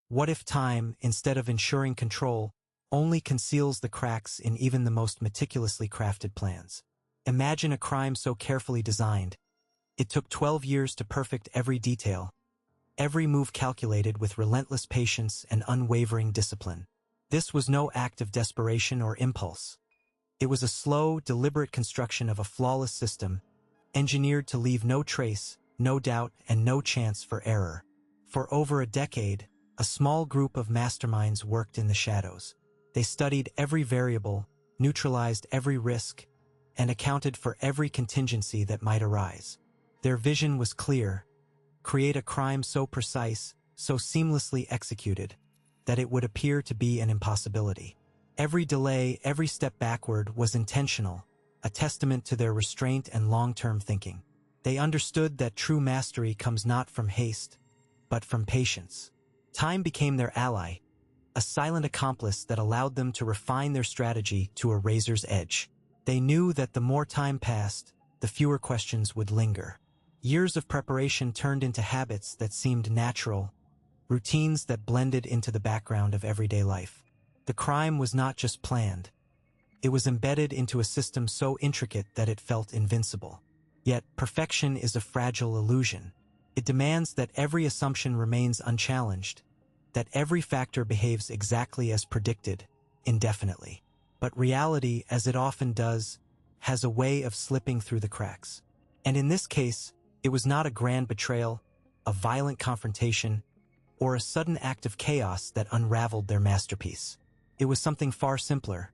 What if time, instead of ensuring control, only conceals the cracks in even the most meticulously crafted plans? Imagine a crime so carefully designed. It took 12 years to perfect every detail, every move calculated with relentless patience and unwavering discipline. This was no act of desperation or impulse. It was a slow, deliberate construction of a flawless system, engineered to leave no trace, no doubt, and no chance for error. For over a decade, a small group of masterminds worked in the shadows. They studied every variable, neutralized every risk, and accounted for every contingency that might arise. Their vision was clear: create a crime so precise, so seamlessly executed, that it would appear to be an impossibility. Every delay, every step backward was intentional, a testament to their restraint and long-term thinking. They understood that true mastery comes not from haste, but from patience. Time became their ally, a silent accomplice that allowed them to refine their strategy to a razor's edge. They knew that the more time passed, the fewer questions would linger. Years of preparation turned into habits that seemed natural, routines that blended into the background of everyday life. The crime was not just planned. It was embedded into a system so intricate that it felt invincible. Yet, perfection is a fragile illusion. It demands that every assumption remains unchallenged, that every factor behaves exactly as predicted, indefinitely. But reality, as it often does, has a way of slipping through the cracks. And in this case, it was not a grand betrayal, a violent confrontation, or a sudden act of chaos that unraveled their masterpiece. It was something far simpler,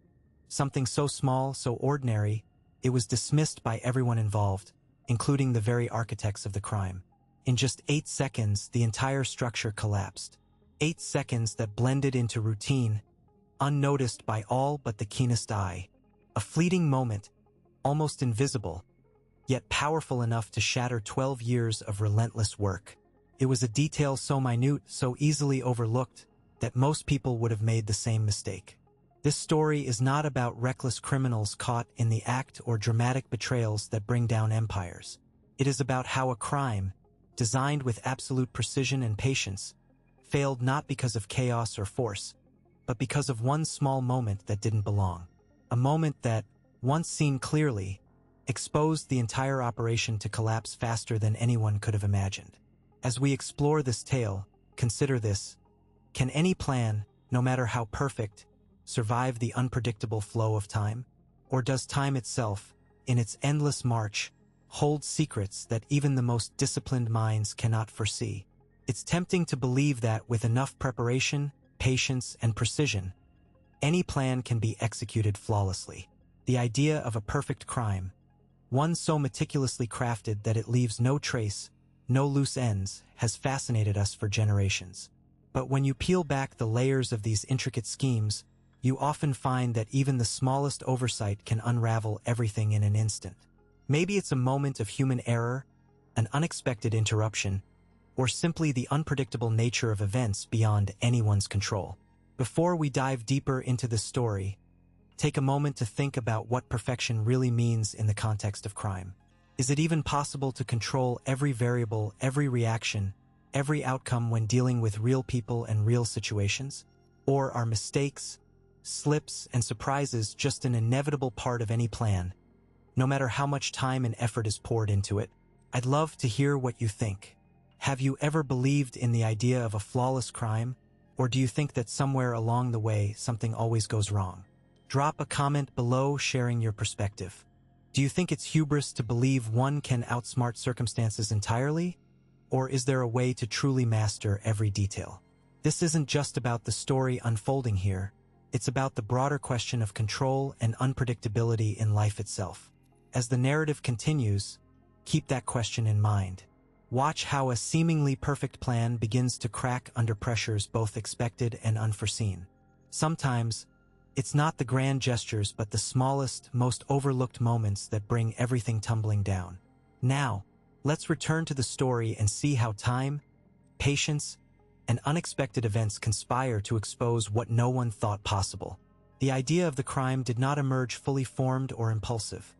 something so small, so ordinary, it was dismissed by everyone involved, including the very architects of the crime. In just 8 seconds, the entire structure collapsed. 8 seconds that blended into routine, unnoticed by all but the keenest eye. A fleeting moment, almost invisible, yet powerful enough to shatter 12 years of relentless work. It was a detail so minute, so easily overlooked, that most people would have made the same mistake. This story is not about reckless criminals caught in the act or dramatic betrayals that bring down empires. It is about how a crime, designed with absolute precision and patience, failed not because of chaos or force, but because of one small moment that didn't belong. A moment that, once seen clearly, exposed the entire operation to collapse faster than anyone could have imagined. As we explore this tale, consider this: can any plan, no matter how perfect, survive the unpredictable flow of time? Or does time itself, in its endless march, hold secrets that even the most disciplined minds cannot foresee? It's tempting to believe that with enough preparation, patience, and precision, any plan can be executed flawlessly. The idea of a perfect crime, one so meticulously crafted that it leaves no trace, no loose ends, has fascinated us for generations. But when you peel back the layers of these intricate schemes, you often find that even the smallest oversight can unravel everything in an instant. Maybe it's a moment of human error, an unexpected interruption, or simply the unpredictable nature of events beyond anyone's control. Before we dive deeper into this story, take a moment to think about what perfection really means in the context of crime. Is it even possible to control every variable, every reaction, every outcome when dealing with real people and real situations? Or are mistakes, slips, and surprises just an inevitable part of any plan, no matter how much time and effort is poured into it? I'd love to hear what you think. Have you ever believed in the idea of a flawless crime, or do you think that somewhere along the way something always goes wrong? Drop a comment below sharing your perspective. Do you think it's hubris to believe one can outsmart circumstances entirely? Or is there a way to truly master every detail? This isn't just about the story unfolding here. It's about the broader question of control and unpredictability in life itself. As the narrative continues, keep that question in mind. Watch how a seemingly perfect plan begins to crack under pressures both expected and unforeseen. Sometimes, it's not the grand gestures but the smallest, most overlooked moments that bring everything tumbling down. Now, let's return to the story and see how time, patience, and unexpected events conspire to expose what no one thought possible. The idea of the crime did not emerge fully formed or impulsive.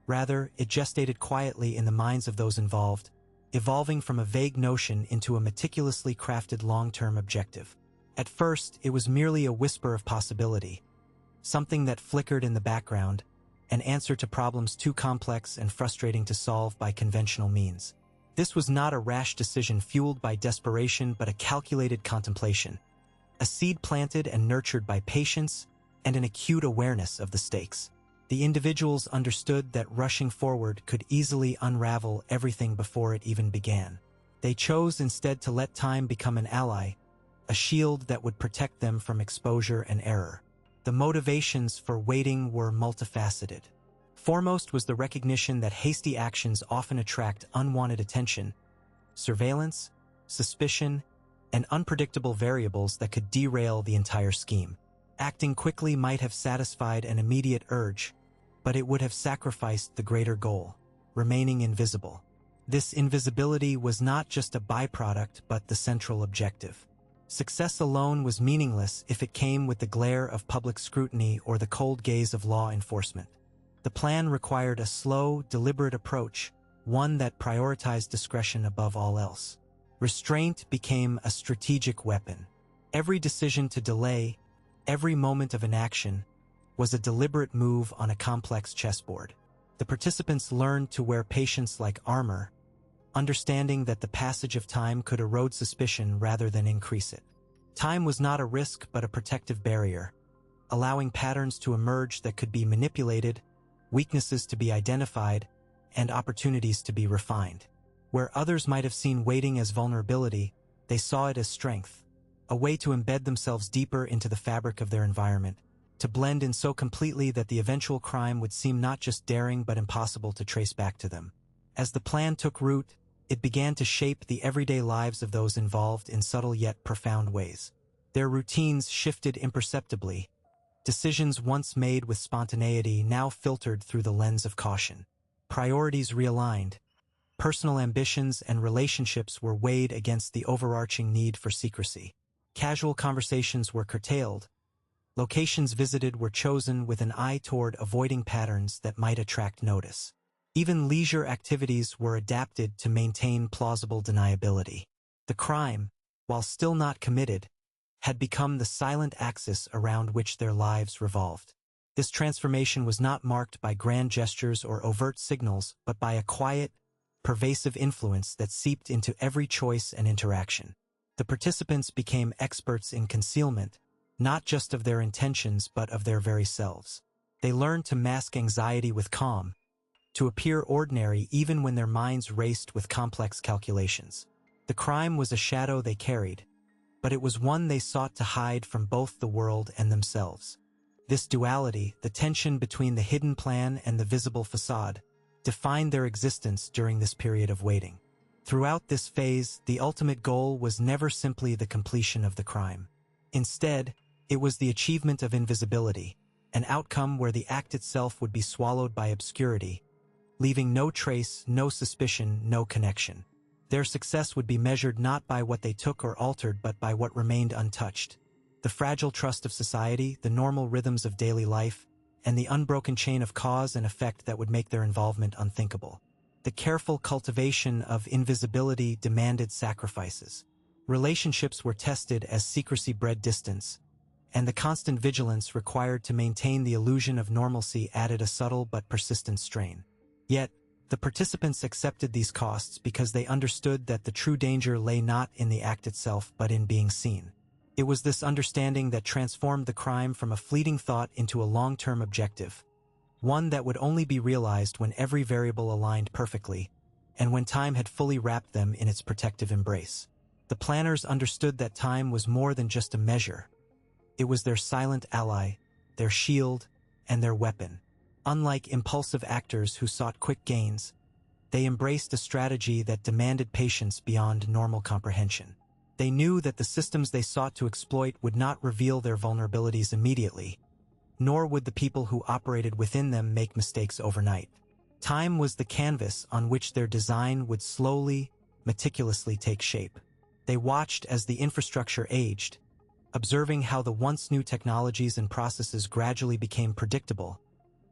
Rather, it gestated quietly in the minds of those involved, evolving from a vague notion into a meticulously crafted long-term objective. At first, it was merely a whisper of possibility, something that flickered in the background, an answer to problems too complex and frustrating to solve by conventional means. This was not a rash decision fueled by desperation but a calculated contemplation, a seed planted and nurtured by patience and an acute awareness of the stakes. The individuals understood that rushing forward could easily unravel everything before it even began. They chose instead to let time become an ally, a shield that would protect them from exposure and error. The motivations for waiting were multifaceted. Foremost was the recognition that hasty actions often attract unwanted attention, surveillance, suspicion, and unpredictable variables that could derail the entire scheme. Acting quickly might have satisfied an immediate urge, but it would have sacrificed the greater goal, remaining invisible. This invisibility was not just a byproduct but the central objective. Success alone was meaningless if it came with the glare of public scrutiny or the cold gaze of law enforcement. The plan required a slow, deliberate approach, one that prioritized discretion above all else. Restraint became a strategic weapon. Every decision to delay, every moment of inaction, was a deliberate move on a complex chessboard. The participants learned to wear patience like armor, understanding that the passage of time could erode suspicion rather than increase it. Time was not a risk but a protective barrier, allowing patterns to emerge that could be manipulated, weaknesses to be identified, and opportunities to be refined. Where others might have seen waiting as vulnerability, they saw it as strength, a way to embed themselves deeper into the fabric of their environment, to blend in so completely that the eventual crime would seem not just daring but impossible to trace back to them. As the plan took root, it began to shape the everyday lives of those involved in subtle yet profound ways. Their routines shifted imperceptibly, decisions once made with spontaneity now filtered through the lens of caution. Priorities realigned, personal ambitions and relationships were weighed against the overarching need for secrecy. Casual conversations were curtailed, locations visited were chosen with an eye toward avoiding patterns that might attract notice. Even leisure activities were adapted to maintain plausible deniability. The crime, while still not committed, had become the silent axis around which their lives revolved. This transformation was not marked by grand gestures or overt signals, but by a quiet, pervasive influence that seeped into every choice and interaction. The participants became experts in concealment, not just of their intentions but of their very selves. They learned to mask anxiety with calm, to appear ordinary even when their minds raced with complex calculations. The crime was a shadow they carried, but it was one they sought to hide from both the world and themselves. This duality, the tension between the hidden plan and the visible facade, defined their existence during this period of waiting. Throughout this phase, the ultimate goal was never simply the completion of the crime. Instead, it was the achievement of invisibility, an outcome where the act itself would be swallowed by obscurity, leaving no trace, no suspicion, no connection. Their success would be measured not by what they took or altered but by what remained untouched. The fragile trust of society, the normal rhythms of daily life, and the unbroken chain of cause and effect that would make their involvement unthinkable. The careful cultivation of invisibility demanded sacrifices. Relationships were tested as secrecy bred distance, and the constant vigilance required to maintain the illusion of normalcy added a subtle but persistent strain. Yet, the participants accepted these costs because they understood that the true danger lay not in the act itself but in being seen. It was this understanding that transformed the crime from a fleeting thought into a long-term objective, one that would only be realized when every variable aligned perfectly, and when time had fully wrapped them in its protective embrace. The planners understood that time was more than just a measure. It was their silent ally, their shield, and their weapon. Unlike impulsive actors who sought quick gains, they embraced a strategy that demanded patience beyond normal comprehension. They knew that the systems they sought to exploit would not reveal their vulnerabilities immediately, nor would the people who operated within them make mistakes overnight. Time was the canvas on which their design would slowly, meticulously take shape. They watched as the infrastructure aged, observing how the once new technologies and processes gradually became predictable,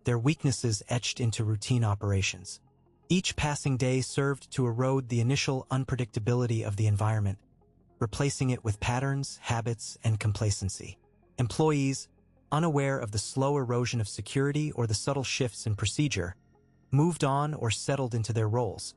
their weaknesses etched into routine operations. Each passing day served to erode the initial unpredictability of the environment, replacing it with patterns, habits, and complacency. Employees, unaware of the slow erosion of security or the subtle shifts in procedure, moved on or settled into their roles,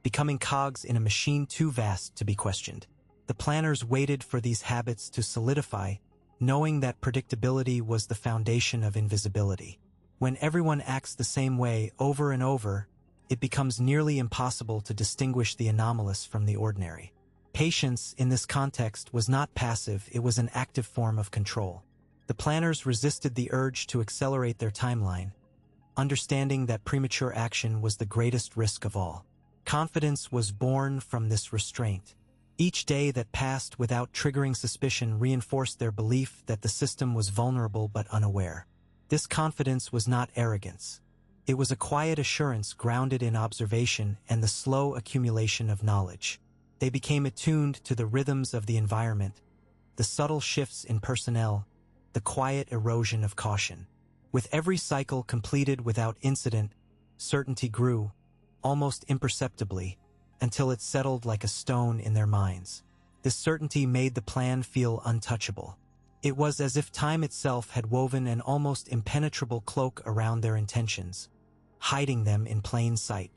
becoming cogs in a machine too vast to be questioned. The planners waited for these habits to solidify, knowing that predictability was the foundation of invisibility. When everyone acts the same way over and over, it becomes nearly impossible to distinguish the anomalous from the ordinary. Patience, in this context, was not passive, it was an active form of control. The planners resisted the urge to accelerate their timeline, understanding that premature action was the greatest risk of all. Confidence was born from this restraint. Each day that passed without triggering suspicion reinforced their belief that the system was vulnerable but unaware. This confidence was not arrogance. It was a quiet assurance grounded in observation and the slow accumulation of knowledge. They became attuned to the rhythms of the environment, the subtle shifts in personnel, the quiet erosion of caution. With every cycle completed without incident, certainty grew, almost imperceptibly, until it settled like a stone in their minds. This certainty made the plan feel untouchable. It was as if time itself had woven an almost impenetrable cloak around their intentions, hiding them in plain sight.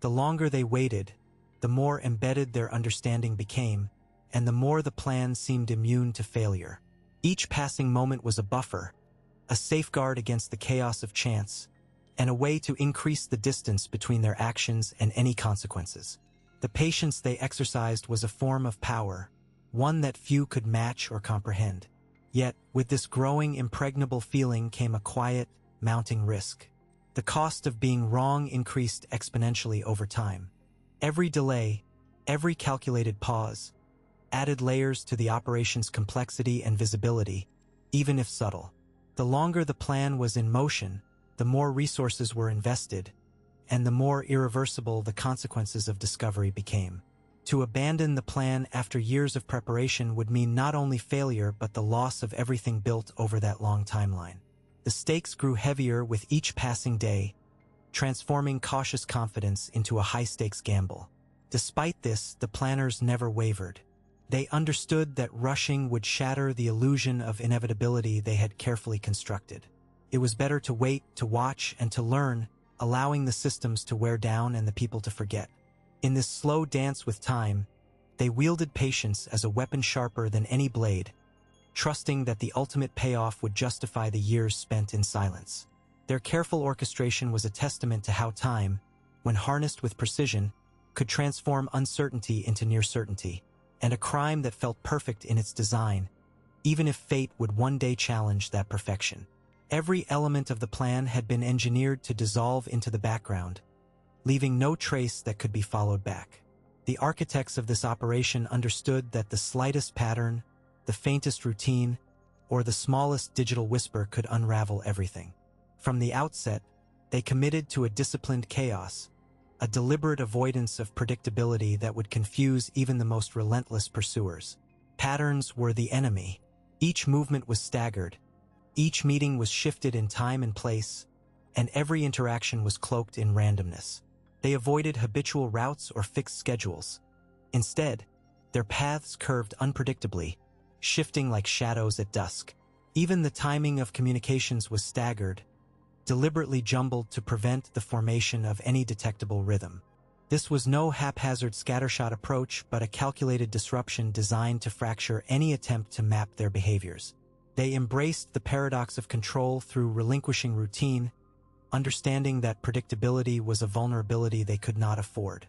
The longer they waited, the more embedded their understanding became, and the more the plan seemed immune to failure. Each passing moment was a buffer, a safeguard against the chaos of chance, and a way to increase the distance between their actions and any consequences. The patience they exercised was a form of power, one that few could match or comprehend. Yet, with this growing impregnable feeling came a quiet, mounting risk. The cost of being wrong increased exponentially over time. Every delay, every calculated pause, added layers to the operation's complexity and visibility, even if subtle. The longer the plan was in motion, the more resources were invested, and the more irreversible the consequences of discovery became. To abandon the plan after years of preparation would mean not only failure but the loss of everything built over that long timeline. The stakes grew heavier with each passing day, transforming cautious confidence into a high-stakes gamble. Despite this, the planners never wavered. They understood that rushing would shatter the illusion of inevitability they had carefully constructed. It was better to wait, to watch, and to learn, allowing the systems to wear down and the people to forget. In this slow dance with time, they wielded patience as a weapon sharper than any blade, trusting that the ultimate payoff would justify the years spent in silence. Their careful orchestration was a testament to how time, when harnessed with precision, could transform uncertainty into near certainty, and a crime that felt perfect in its design, even if fate would one day challenge that perfection. Every element of the plan had been engineered to dissolve into the background, leaving no trace that could be followed back. The architects of this operation understood that the slightest pattern, the faintest routine, or the smallest digital whisper could unravel everything. From the outset, they committed to a disciplined chaos, a deliberate avoidance of predictability that would confuse even the most relentless pursuers. Patterns were the enemy. Each movement was staggered, each meeting was shifted in time and place, and every interaction was cloaked in randomness. They avoided habitual routes or fixed schedules. Instead, their paths curved unpredictably, shifting like shadows at dusk. Even the timing of communications was staggered, deliberately jumbled to prevent the formation of any detectable rhythm. This was no haphazard scattershot approach, but a calculated disruption designed to fracture any attempt to map their behaviors. They embraced the paradox of control through relinquishing routine, understanding that predictability was a vulnerability they could not afford.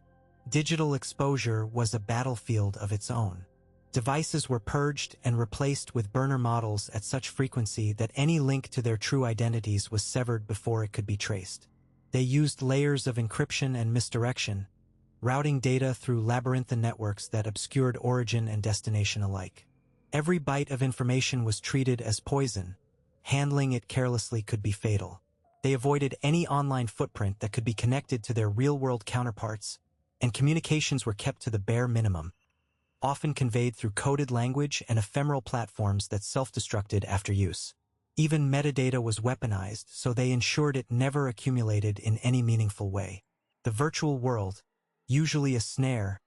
Digital exposure was a battlefield of its own. Devices were purged and replaced with burner models at such frequency that any link to their true identities was severed before it could be traced. They used layers of encryption and misdirection, routing data through labyrinthine networks that obscured origin and destination alike. Every byte of information was treated as poison. Handling it carelessly could be fatal. They avoided any online footprint that could be connected to their real-world counterparts, and communications were kept to the bare minimum, often conveyed through coded language and ephemeral platforms that self-destructed after use. Even metadata was weaponized, so they ensured it never accumulated in any meaningful way. The virtual world, usually a snare,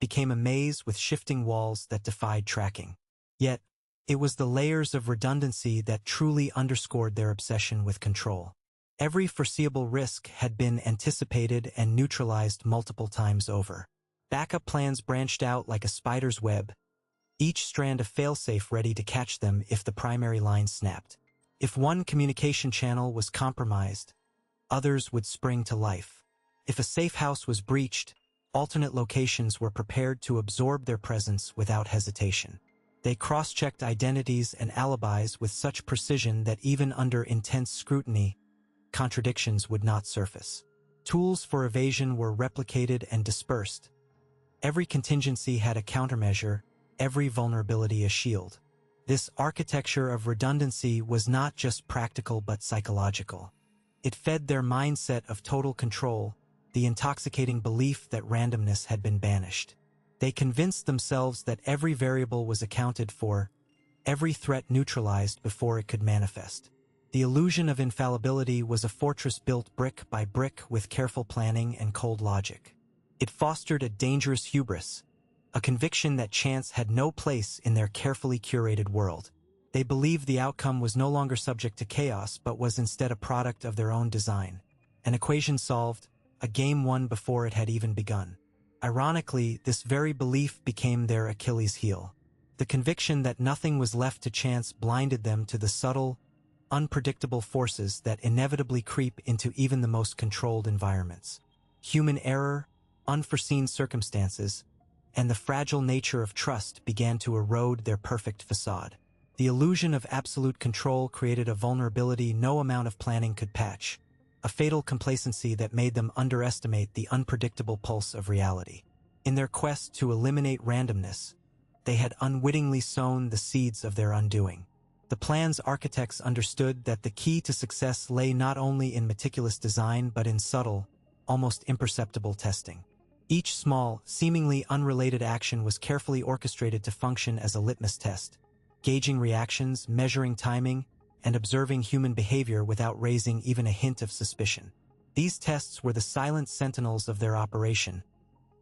became a maze with shifting walls that defied tracking. Yet, it was the layers of redundancy that truly underscored their obsession with control. Every foreseeable risk had been anticipated and neutralized multiple times over. Backup plans branched out like a spider's web, each strand a failsafe ready to catch them if the primary line snapped. If one communication channel was compromised, others would spring to life. If a safe house was breached, alternate locations were prepared to absorb their presence without hesitation. They cross-checked identities and alibis with such precision that even under intense scrutiny, contradictions would not surface. Tools for evasion were replicated and dispersed. Every contingency had a countermeasure, every vulnerability a shield. This architecture of redundancy was not just practical but psychological. It fed their mindset of total control, the intoxicating belief that randomness had been banished. They convinced themselves that every variable was accounted for, every threat neutralized before it could manifest. The illusion of infallibility was a fortress built brick by brick with careful planning and cold logic. It fostered a dangerous hubris, a conviction that chance had no place in their carefully curated world. They believed the outcome was no longer subject to chaos but was instead a product of their own design. An equation solved, a game won before it had even begun. Ironically, this very belief became their Achilles heel. The conviction that nothing was left to chance blinded them to the subtle, unpredictable forces that inevitably creep into even the most controlled environments. Human error, unforeseen circumstances, and the fragile nature of trust began to erode their perfect facade. The illusion of absolute control created a vulnerability no amount of planning could patch, a fatal complacency that made them underestimate the unpredictable pulse of reality. In their quest to eliminate randomness, they had unwittingly sown the seeds of their undoing. The plan's architects understood that the key to success lay not only in meticulous design but in subtle, almost imperceptible testing. Each small, seemingly unrelated action was carefully orchestrated to function as a litmus test, gauging reactions, measuring timing, and observing human behavior without raising even a hint of suspicion. These tests were the silent sentinels of their operation,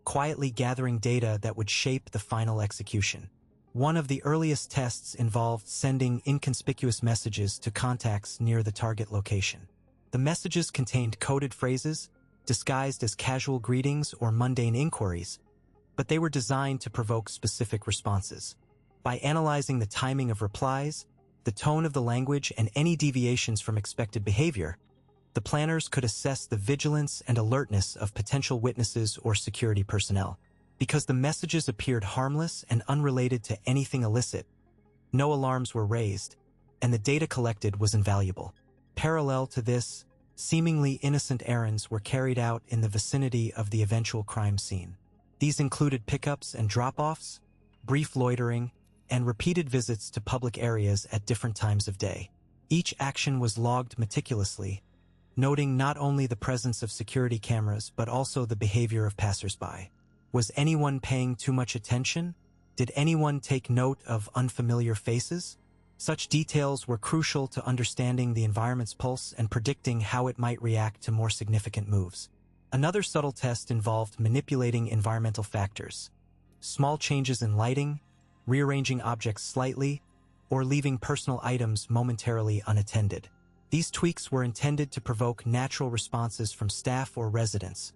quietly gathering data that would shape the final execution. One of the earliest tests involved sending inconspicuous messages to contacts near the target location. The messages contained coded phrases, disguised as casual greetings or mundane inquiries, but they were designed to provoke specific responses. By analyzing the timing of replies, the tone of the language, and any deviations from expected behavior, the planners could assess the vigilance and alertness of potential witnesses or security personnel. Because the messages appeared harmless and unrelated to anything illicit, no alarms were raised, and the data collected was invaluable. Parallel to this, seemingly innocent errands were carried out in the vicinity of the eventual crime scene. These included pickups and drop-offs, brief loitering, and repeated visits to public areas at different times of day. Each action was logged meticulously, noting not only the presence of security cameras but also the behavior of passersby. Was anyone paying too much attention? Did anyone take note of unfamiliar faces? Such details were crucial to understanding the environment's pulse and predicting how it might react to more significant moves. Another subtle test involved manipulating environmental factors. Small changes in lighting, rearranging objects slightly, or leaving personal items momentarily unattended. These tweaks were intended to provoke natural responses from staff or residents,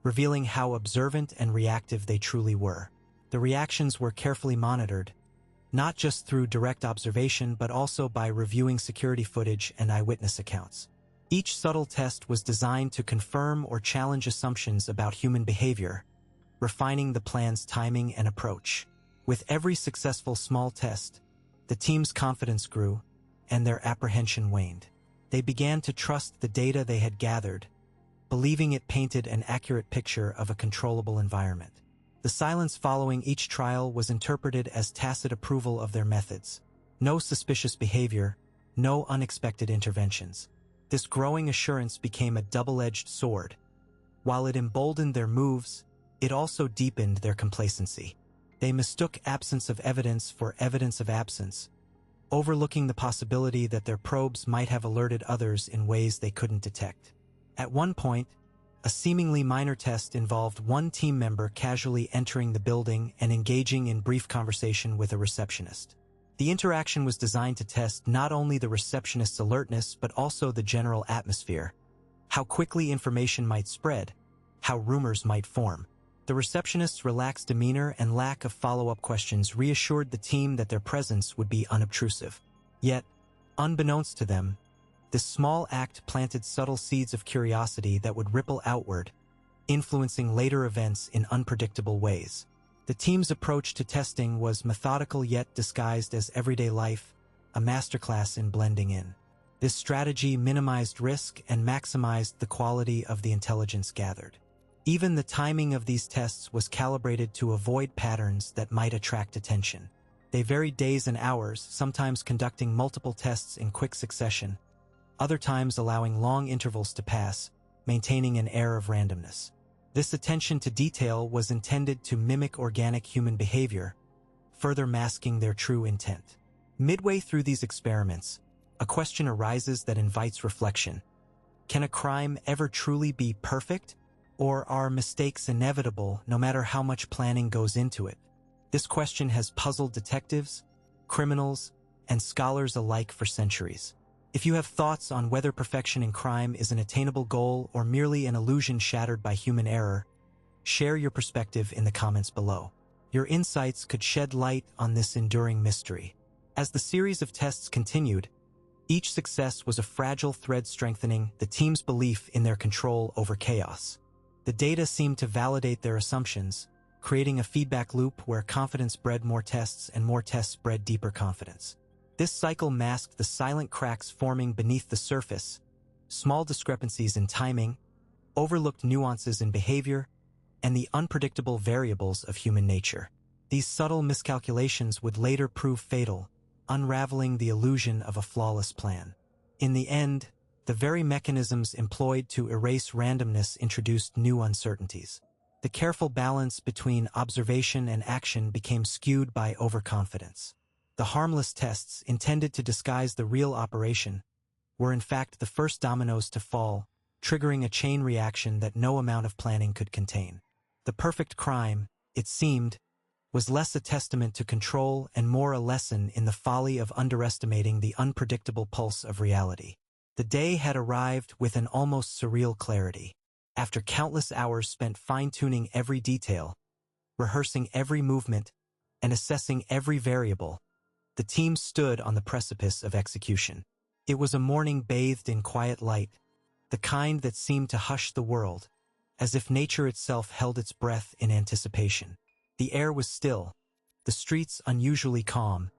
revealing how observant and reactive they truly were. The reactions were carefully monitored, not just through direct observation but also by reviewing security footage and eyewitness accounts. Each subtle test was designed to confirm or challenge assumptions about human behavior, refining the plan's timing and approach. With every successful small test, the team's confidence grew, and their apprehension waned. They began to trust the data they had gathered, believing it painted an accurate picture of a controllable environment. The silence following each trial was interpreted as tacit approval of their methods. No suspicious behavior, no unexpected interventions. This growing assurance became a double-edged sword. While it emboldened their moves, it also deepened their complacency. They mistook absence of evidence for evidence of absence, overlooking the possibility that their probes might have alerted others in ways they couldn't detect. At one point, A seemingly minor test involved one team member casually entering the building and engaging in brief conversation with a receptionist. The interaction was designed to test not only the receptionist's alertness but also the general atmosphere, how quickly information might spread, how rumors might form. The receptionist's relaxed demeanor and lack of follow-up questions reassured the team that their presence would be unobtrusive. Yet, unbeknownst to them, this small act planted subtle seeds of curiosity that would ripple outward, influencing later events in unpredictable ways. The team's approach to testing was methodical yet disguised as everyday life, a masterclass in blending in. This strategy minimized risk and maximized the quality of the intelligence gathered. Even the timing of these tests was calibrated to avoid patterns that might attract attention. They varied days and hours, sometimes conducting multiple tests in quick succession, other times allowing long intervals to pass, maintaining an air of randomness. This attention to detail was intended to mimic organic human behavior, further masking their true intent. Midway through these experiments, a question arises that invites reflection. Can a crime ever truly be perfect? Or are mistakes inevitable no matter how much planning goes into it? This question has puzzled detectives, criminals, and scholars alike for centuries. If you have thoughts on whether perfection in crime is an attainable goal or merely an illusion shattered by human error, share your perspective in the comments below. Your insights could shed light on this enduring mystery. As the series of tests continued, each success was a fragile thread strengthening the team's belief in their control over chaos. The data seemed to validate their assumptions, creating a feedback loop where confidence bred more tests and more tests bred deeper confidence. This cycle masked the silent cracks forming beneath the surface, small discrepancies in timing, overlooked nuances in behavior, and the unpredictable variables of human nature. These subtle miscalculations would later prove fatal, unraveling the illusion of a flawless plan. In the end, the very mechanisms employed to erase randomness introduced new uncertainties. The careful balance between observation and action became skewed by overconfidence. The harmless tests, intended to disguise the real operation, were in fact the first dominoes to fall, triggering a chain reaction that no amount of planning could contain. The perfect crime, it seemed, was less a testament to control and more a lesson in the folly of underestimating the unpredictable pulse of reality. The day had arrived with an almost surreal clarity. After countless hours spent fine-tuning every detail, rehearsing every movement, and assessing every variable, the team stood on the precipice of execution. It was a morning bathed in quiet light, the kind that seemed to hush the world, as if nature itself held its breath in anticipation. The air was still, the streets unusually calm,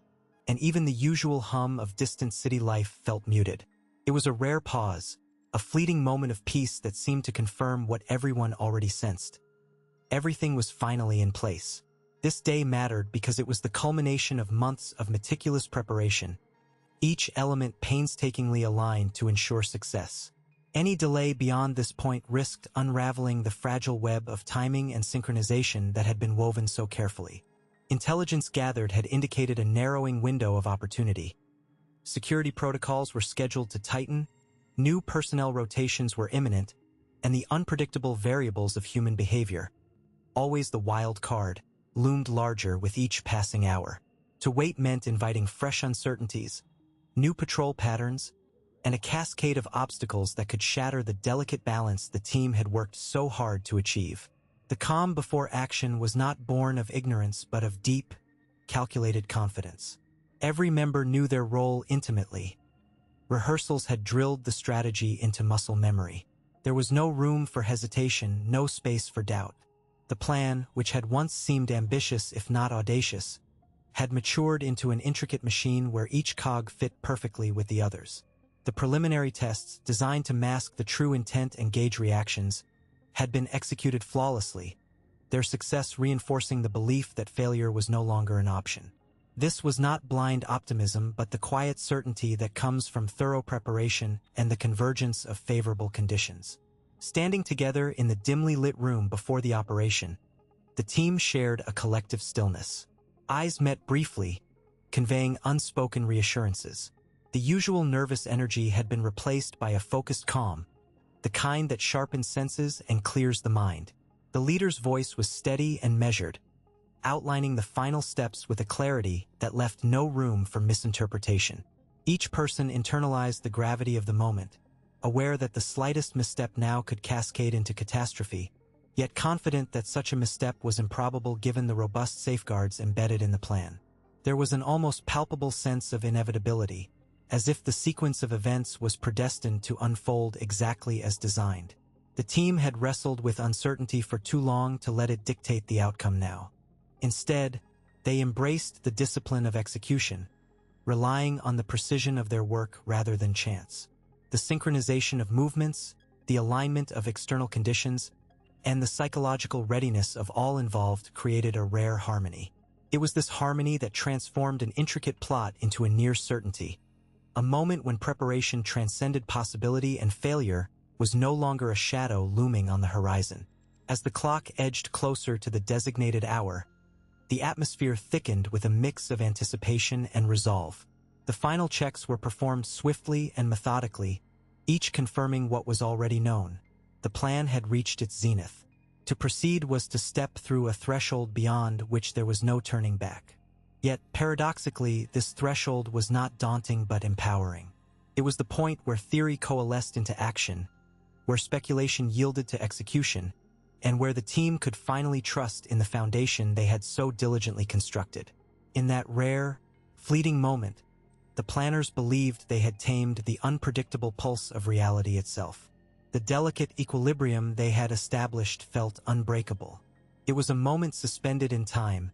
and even the usual hum of distant city life felt muted. It was a rare pause, a fleeting moment of peace that seemed to confirm what everyone already sensed. Everything was finally in place. This day mattered because it was the culmination of months of meticulous preparation, each element painstakingly aligned to ensure success. Any delay beyond this point risked unraveling the fragile web of timing and synchronization that had been woven so carefully. Intelligence gathered had indicated a narrowing window of opportunity. Security protocols were scheduled to tighten, new personnel rotations were imminent, and the unpredictable variables of human behavior, always the wild card, loomed larger with each passing hour. To wait meant inviting fresh uncertainties, new patrol patterns, and a cascade of obstacles that could shatter the delicate balance the team had worked so hard to achieve. The calm before action was not born of ignorance but of deep, calculated confidence. Every member knew their role intimately. Rehearsals had drilled the strategy into muscle memory. There was no room for hesitation, no space for doubt. The plan, which had once seemed ambitious if not audacious, had matured into an intricate machine where each cog fit perfectly with the others. The preliminary tests, designed to mask the true intent and gauge reactions, had been executed flawlessly, their success reinforcing the belief that failure was no longer an option. This was not blind optimism but the quiet certainty that comes from thorough preparation and the convergence of favorable conditions. Standing together in the dimly lit room before the operation, the team shared a collective stillness. Eyes met briefly, conveying unspoken reassurances. The usual nervous energy had been replaced by a focused calm, the kind that sharpens senses and clears the mind. The leader's voice was steady and measured, outlining the final steps with a clarity that left no room for misinterpretation. Each person internalized the gravity of the moment, aware that the slightest misstep now could cascade into catastrophe, yet confident that such a misstep was improbable given the robust safeguards embedded in the plan. There was an almost palpable sense of inevitability, as if the sequence of events was predestined to unfold exactly as designed. The team had wrestled with uncertainty for too long to let it dictate the outcome now. Instead, they embraced the discipline of execution, relying on the precision of their work rather than chance. The synchronization of movements, the alignment of external conditions, and the psychological readiness of all involved created a rare harmony. It was this harmony that transformed an intricate plot into a near certainty, a moment when preparation transcended possibility and failure was no longer a shadow looming on the horizon. As the clock edged closer to the designated hour, the atmosphere thickened with a mix of anticipation and resolve. The final checks were performed swiftly and methodically, each confirming what was already known. The plan had reached its zenith. To proceed was to step through a threshold beyond which there was no turning back. Yet, paradoxically, this threshold was not daunting but empowering. It was the point where theory coalesced into action, where speculation yielded to execution, and where the team could finally trust in the foundation they had so diligently constructed. In that rare, fleeting moment, the planners believed they had tamed the unpredictable pulse of reality itself. The delicate equilibrium they had established felt unbreakable. It was a moment suspended in time,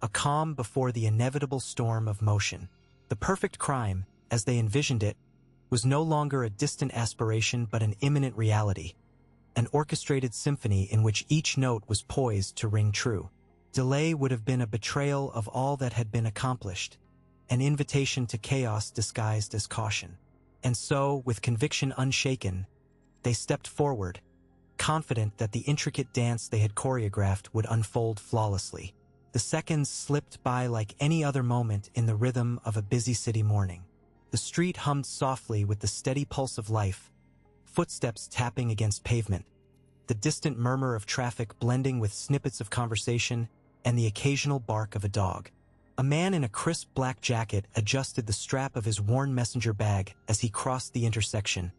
a calm before the inevitable storm of motion. The perfect crime, as they envisioned it, was no longer a distant aspiration but an imminent reality, an orchestrated symphony in which each note was poised to ring true. Delay would have been a betrayal of all that had been accomplished, an invitation to chaos disguised as caution. And so, with conviction unshaken, they stepped forward, confident that the intricate dance they had choreographed would unfold flawlessly. The seconds slipped by like any other moment in the rhythm of a busy city morning. The street hummed softly with the steady pulse of life, footsteps tapping against pavement, the distant murmur of traffic blending with snippets of conversation and the occasional bark of a dog. A man in a crisp black jacket adjusted the strap of his worn messenger bag as he crossed the intersection,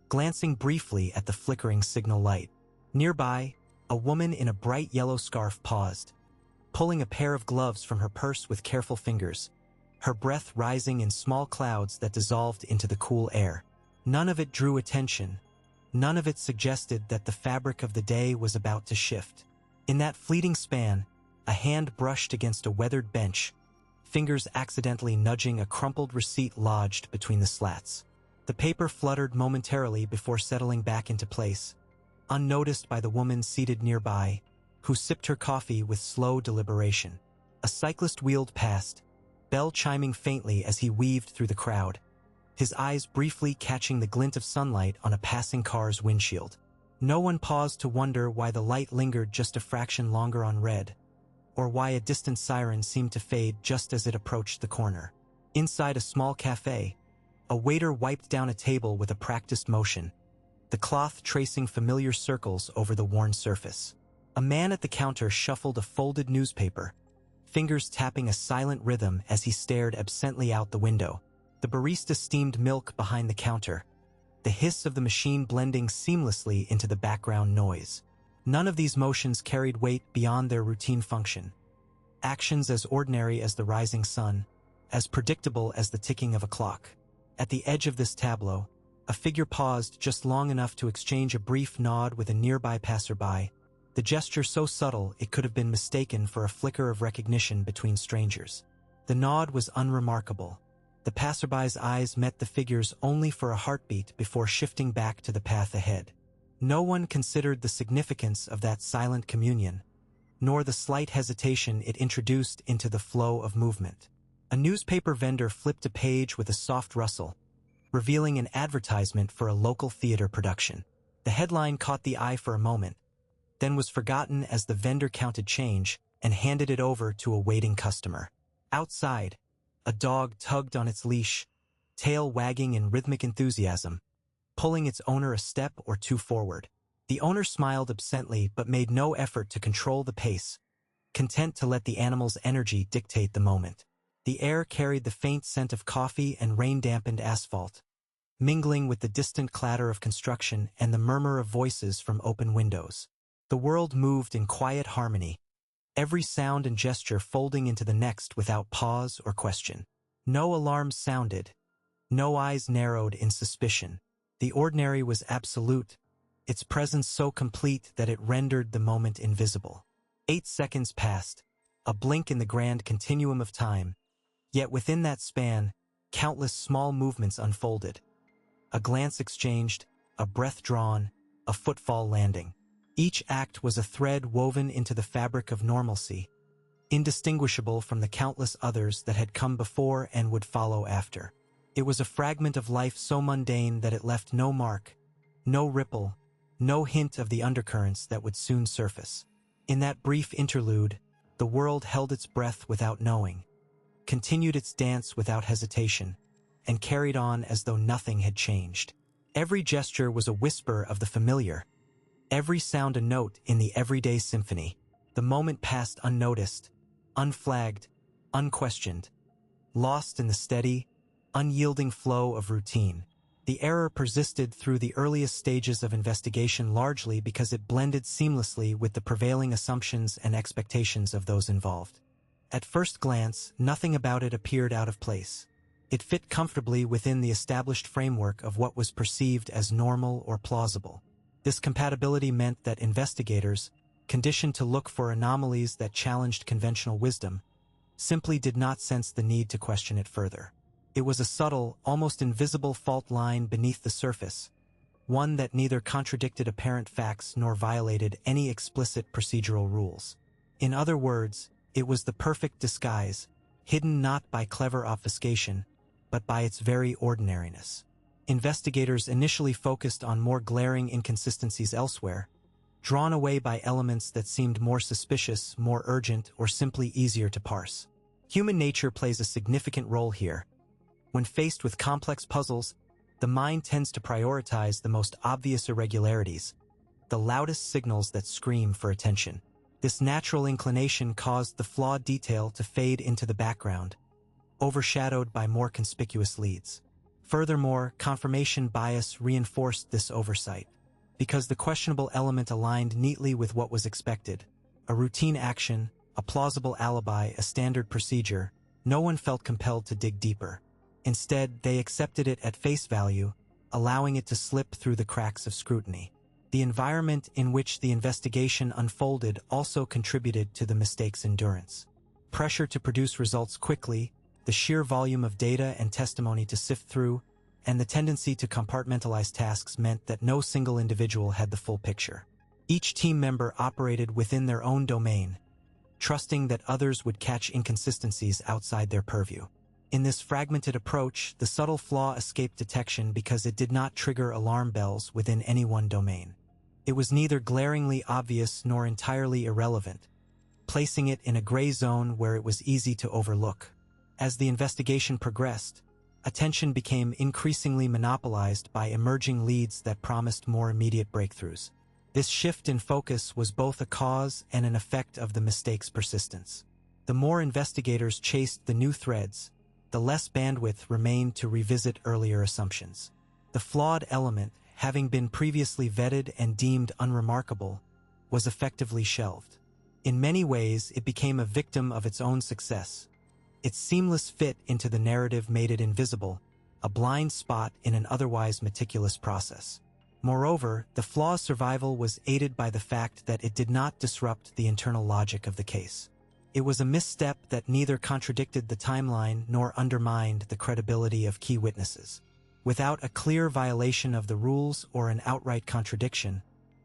glancing briefly at the flickering signal light. Nearby, a woman in a bright yellow scarf paused, pulling a pair of gloves from her purse with careful fingers, her breath rising in small clouds that dissolved into the cool air. None of it drew attention. None of it suggested that the fabric of the day was about to shift. In that fleeting span, a hand brushed against a weathered bench, fingers accidentally nudging a crumpled receipt lodged between the slats. The paper fluttered momentarily before settling back into place, unnoticed by the woman seated nearby, who sipped her coffee with slow deliberation. A cyclist wheeled past, bell chiming faintly as he weaved through the crowd, his eyes briefly catching the glint of sunlight on a passing car's windshield. No one paused to wonder why the light lingered just a fraction longer on red, or why a distant siren seemed to fade just as it approached the corner. Inside a small cafe, a waiter wiped down a table with a practiced motion, the cloth tracing familiar circles over the worn surface. A man at the counter shuffled a folded newspaper, fingers tapping a silent rhythm as he stared absently out the window. The barista steamed milk behind the counter, the hiss of the machine blending seamlessly into the background noise. None of these motions carried weight beyond their routine function. Actions as ordinary as the rising sun, as predictable as the ticking of a clock. At the edge of this tableau, a figure paused just long enough to exchange a brief nod with a nearby passerby, the gesture so subtle it could have been mistaken for a flicker of recognition between strangers. The nod was unremarkable. The passerby's eyes met the figure's only for a heartbeat before shifting back to the path ahead. No one considered the significance of that silent communion, nor the slight hesitation it introduced into the flow of movement. A newspaper vendor flipped a page with a soft rustle, revealing an advertisement for a local theater production. The headline caught the eye for a moment, then was forgotten as the vendor counted change and handed it over to a waiting customer. Outside, a dog tugged on its leash, tail wagging in rhythmic enthusiasm, pulling its owner a step or two forward. The owner smiled absently but made no effort to control the pace, content to let the animal's energy dictate the moment. The air carried the faint scent of coffee and rain-dampened asphalt, mingling with the distant clatter of construction and the murmur of voices from open windows. The world moved in quiet harmony, every sound and gesture folding into the next without pause or question. No alarms sounded, no eyes narrowed in suspicion. The ordinary was absolute, its presence so complete that it rendered the moment invisible. 8 seconds passed, a blink in the grand continuum of time, yet within that span, countless small movements unfolded. A glance exchanged, a breath drawn, a footfall landing. Each act was a thread woven into the fabric of normalcy, indistinguishable from the countless others that had come before and would follow after. It was a fragment of life so mundane that it left no mark, no ripple, no hint of the undercurrents that would soon surface. In that brief interlude, the world held its breath without knowing, continued its dance without hesitation, and carried on as though nothing had changed. Every gesture was a whisper of the familiar, every sound a note in the everyday symphony. The moment passed unnoticed, unflagged, unquestioned, lost in the steady, unyielding flow of routine. The error persisted through the earliest stages of investigation largely because it blended seamlessly with the prevailing assumptions and expectations of those involved. At first glance, nothing about it appeared out of place. It fit comfortably within the established framework of what was perceived as normal or plausible. This compatibility meant that investigators, conditioned to look for anomalies that challenged conventional wisdom, simply did not sense the need to question it further. It was a subtle, almost invisible fault line beneath the surface, one that neither contradicted apparent facts nor violated any explicit procedural rules. In other words, it was the perfect disguise, hidden not by clever obfuscation, but by its very ordinariness. Investigators initially focused on more glaring inconsistencies elsewhere, drawn away by elements that seemed more suspicious, more urgent, or simply easier to parse. Human nature plays a significant role here. When faced with complex puzzles, the mind tends to prioritize the most obvious irregularities, the loudest signals that scream for attention. This natural inclination caused the flawed detail to fade into the background, overshadowed by more conspicuous leads. Furthermore, confirmation bias reinforced this oversight. Because the questionable element aligned neatly with what was expected, a routine action, a plausible alibi, a standard procedure, no one felt compelled to dig deeper. Instead, they accepted it at face value, allowing it to slip through the cracks of scrutiny. The environment in which the investigation unfolded also contributed to the mistake's endurance. Pressure to produce results quickly, the sheer volume of data and testimony to sift through, and the tendency to compartmentalize tasks meant that no single individual had the full picture. Each team member operated within their own domain, trusting that others would catch inconsistencies outside their purview. In this fragmented approach, the subtle flaw escaped detection because it did not trigger alarm bells within any one domain. It was neither glaringly obvious nor entirely irrelevant, placing it in a gray zone where it was easy to overlook. As the investigation progressed, attention became increasingly monopolized by emerging leads that promised more immediate breakthroughs. This shift in focus was both a cause and an effect of the mistake's persistence. The more investigators chased the new threads, the less bandwidth remained to revisit earlier assumptions. The flawed element, having been previously vetted and deemed unremarkable, was effectively shelved. In many ways, it became a victim of its own success. Its seamless fit into the narrative made it invisible, a blind spot in an otherwise meticulous process. Moreover, the flaw's survival was aided by the fact that it did not disrupt the internal logic of the case. It was a misstep that neither contradicted the timeline nor undermined the credibility of key witnesses. Without a clear violation of the rules or an outright contradiction,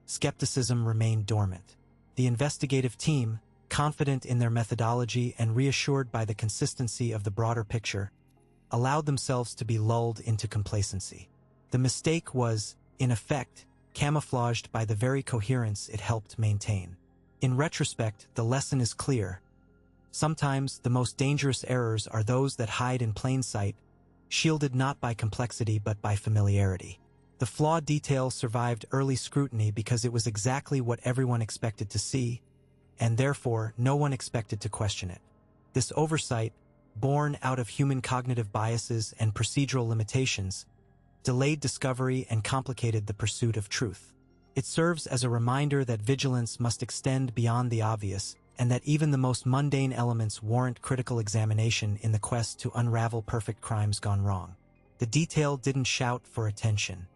skepticism remained dormant. The investigative team, confident in their methodology and reassured by the consistency of the broader picture, allowed themselves to be lulled into complacency. The mistake was, in effect, camouflaged by the very coherence it helped maintain. In retrospect, the lesson is clear. Sometimes the most dangerous errors are those that hide in plain sight, shielded not by complexity but by familiarity. The flawed detail survived early scrutiny because it was exactly what everyone expected to see, and therefore no one expected to question it. This oversight, born out of human cognitive biases and procedural limitations, delayed discovery and complicated the pursuit of truth. It serves as a reminder that vigilance must extend beyond the obvious, and that even the most mundane elements warrant critical examination in the quest to unravel perfect crimes gone wrong. The detail didn't shout for attention.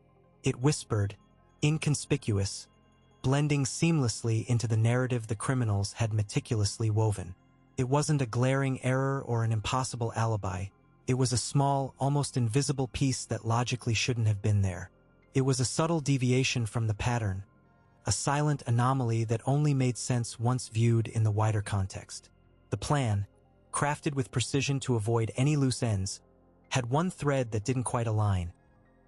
It whispered, inconspicuous, blending seamlessly into the narrative the criminals had meticulously woven. It wasn't a glaring error or an impossible alibi. It was a small, almost invisible piece that logically shouldn't have been there. It was a subtle deviation from the pattern, a silent anomaly that only made sense once viewed in the wider context. The plan, crafted with precision to avoid any loose ends, had one thread that didn't quite align,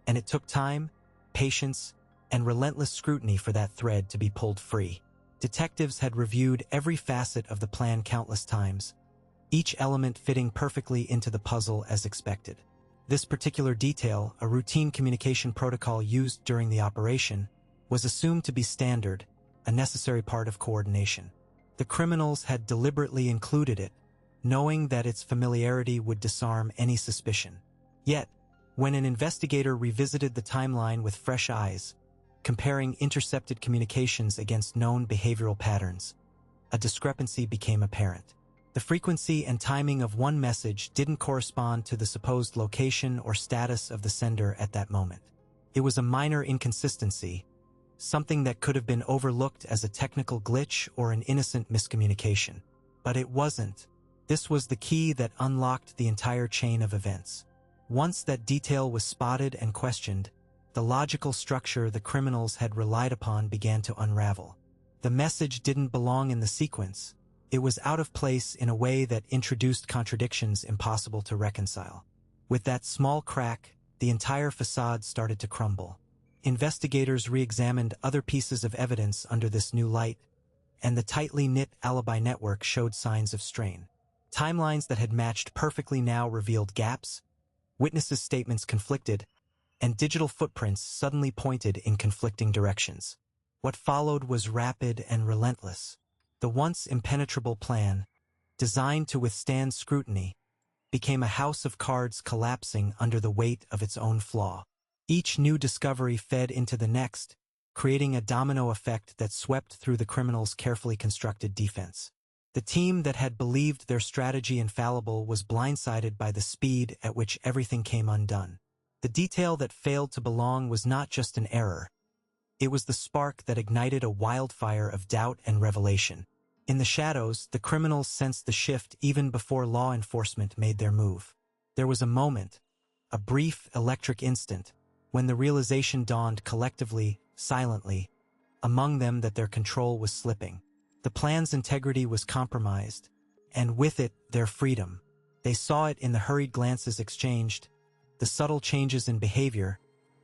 and it took time, patience, and relentless scrutiny for that thread to be pulled free. Detectives had reviewed every facet of the plan countless times, each element fitting perfectly into the puzzle as expected. This particular detail, a routine communication protocol used during the operation, was assumed to be standard, a necessary part of coordination. The criminals had deliberately included it, knowing that its familiarity would disarm any suspicion. Yet, when an investigator revisited the timeline with fresh eyes, comparing intercepted communications against known behavioral patterns, a discrepancy became apparent. The frequency and timing of one message didn't correspond to the supposed location or status of the sender at that moment. It was a minor inconsistency, something that could have been overlooked as a technical glitch or an innocent miscommunication. But it wasn't. This was the key that unlocked the entire chain of events. Once that detail was spotted and questioned, the logical structure the criminals had relied upon began to unravel. The message didn't belong in the sequence. It was out of place in a way that introduced contradictions impossible to reconcile. With that small crack, the entire facade started to crumble. Investigators re-examined other pieces of evidence under this new light, and the tightly knit alibi network showed signs of strain. Timelines that had matched perfectly now revealed gaps, witnesses' statements conflicted, and digital footprints suddenly pointed in conflicting directions. What followed was rapid and relentless. The once impenetrable plan, designed to withstand scrutiny, became a house of cards collapsing under the weight of its own flaw. Each new discovery fed into the next, creating a domino effect that swept through the criminals' carefully constructed defense. The team that had believed their strategy infallible was blindsided by the speed at which everything came undone. The detail that failed to belong was not just an error. It was the spark that ignited a wildfire of doubt and revelation. In the shadows, the criminals sensed the shift even before law enforcement made their move. There was a moment, a brief electric instant, when the realization dawned collectively, silently, among them that their control was slipping. The plan's integrity was compromised, and with it, their freedom. They saw it in the hurried glances exchanged, the subtle changes in behavior,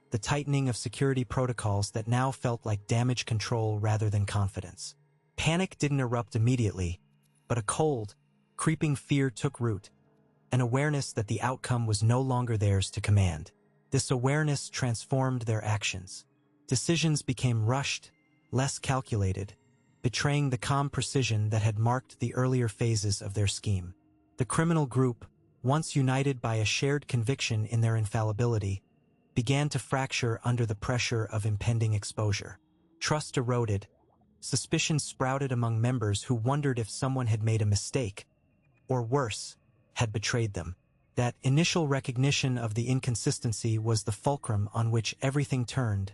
the tightening of security protocols that now felt like damage control rather than confidence. Panic didn't erupt immediately, but a cold, creeping fear took root, an awareness that the outcome was no longer theirs to command. This awareness transformed their actions. Decisions became rushed, less calculated, betraying the calm precision that had marked the earlier phases of their scheme. The criminal group, once united by a shared conviction in their infallibility, began to fracture under the pressure of impending exposure. Trust eroded. Suspicion sprouted among members who wondered if someone had made a mistake, or worse, had betrayed them. That initial recognition of the inconsistency was the fulcrum on which everything turned,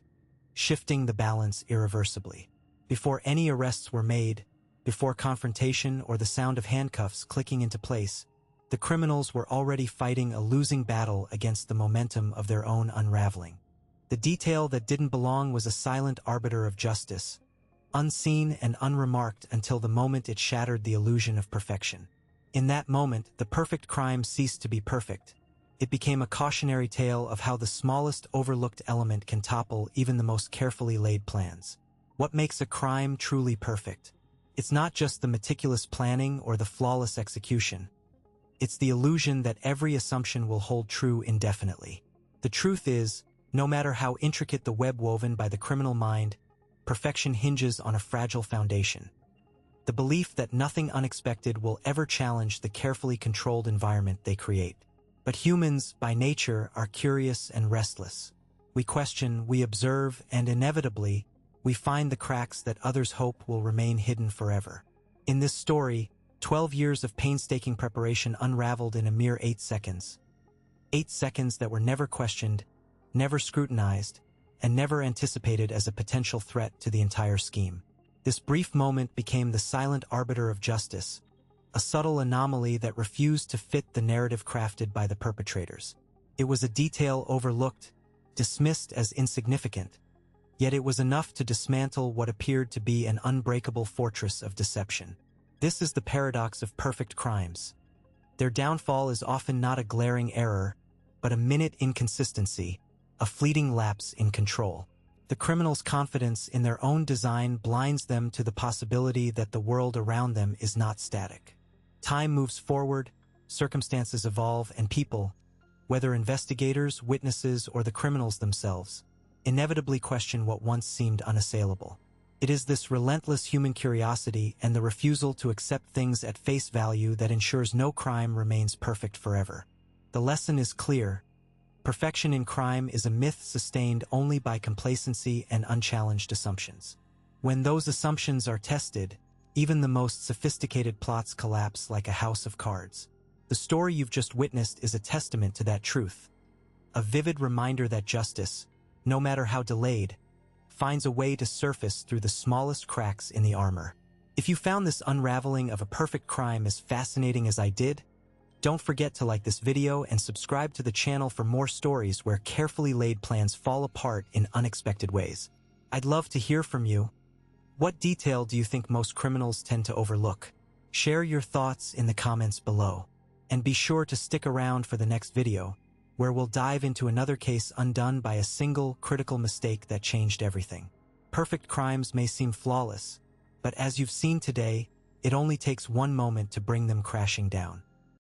shifting the balance irreversibly. Before any arrests were made, before confrontation or the sound of handcuffs clicking into place, the criminals were already fighting a losing battle against the momentum of their own unraveling. The detail that didn't belong was a silent arbiter of justice, unseen and unremarked until the moment it shattered the illusion of perfection. In that moment, the perfect crime ceased to be perfect. It became a cautionary tale of how the smallest overlooked element can topple even the most carefully laid plans. What makes a crime truly perfect? It's not just the meticulous planning or the flawless execution. It's the illusion that every assumption will hold true indefinitely. The truth is, No matter how intricate the web woven by the criminal mind, perfection hinges on a fragile foundation. The belief that nothing unexpected will ever challenge the carefully controlled environment they create. But humans, by nature, are curious and restless. We question, we observe, and inevitably, we find the cracks that others hope will remain hidden forever. In this story, 12 years of painstaking preparation unraveled in a mere 8 seconds. 8 seconds that were never questioned, never scrutinized, and never anticipated as a potential threat to the entire scheme. This brief moment became the silent arbiter of justice, a subtle anomaly that refused to fit the narrative crafted by the perpetrators. It was a detail overlooked, dismissed as insignificant, yet it was enough to dismantle what appeared to be an unbreakable fortress of deception. This is the paradox of perfect crimes. Their downfall is often not a glaring error, but a minute inconsistency, a fleeting lapse in control. The criminals' confidence in their own design blinds them to the possibility that the world around them is not static. Time moves forward, circumstances evolve, and people, whether investigators, witnesses, or the criminals themselves, inevitably question what once seemed unassailable. It is this relentless human curiosity and the refusal to accept things at face value that ensures no crime remains perfect forever. The lesson is clear. Perfection in crime is a myth sustained only by complacency and unchallenged assumptions. When those assumptions are tested, even the most sophisticated plots collapse like a house of cards. The story you've just witnessed is a testament to that truth, a vivid reminder that justice, no matter how delayed, finds a way to surface through the smallest cracks in the armor. If you found this unraveling of a perfect crime as fascinating as I did, don't forget to like this video and subscribe to the channel for more stories where carefully laid plans fall apart in unexpected ways. I'd love to hear from you. What detail do you think most criminals tend to overlook? Share your thoughts in the comments below. And be sure to stick around for the next video, where we'll dive into another case undone by a single critical mistake that changed everything. Perfect crimes may seem flawless, but as you've seen today, it only takes one moment to bring them crashing down.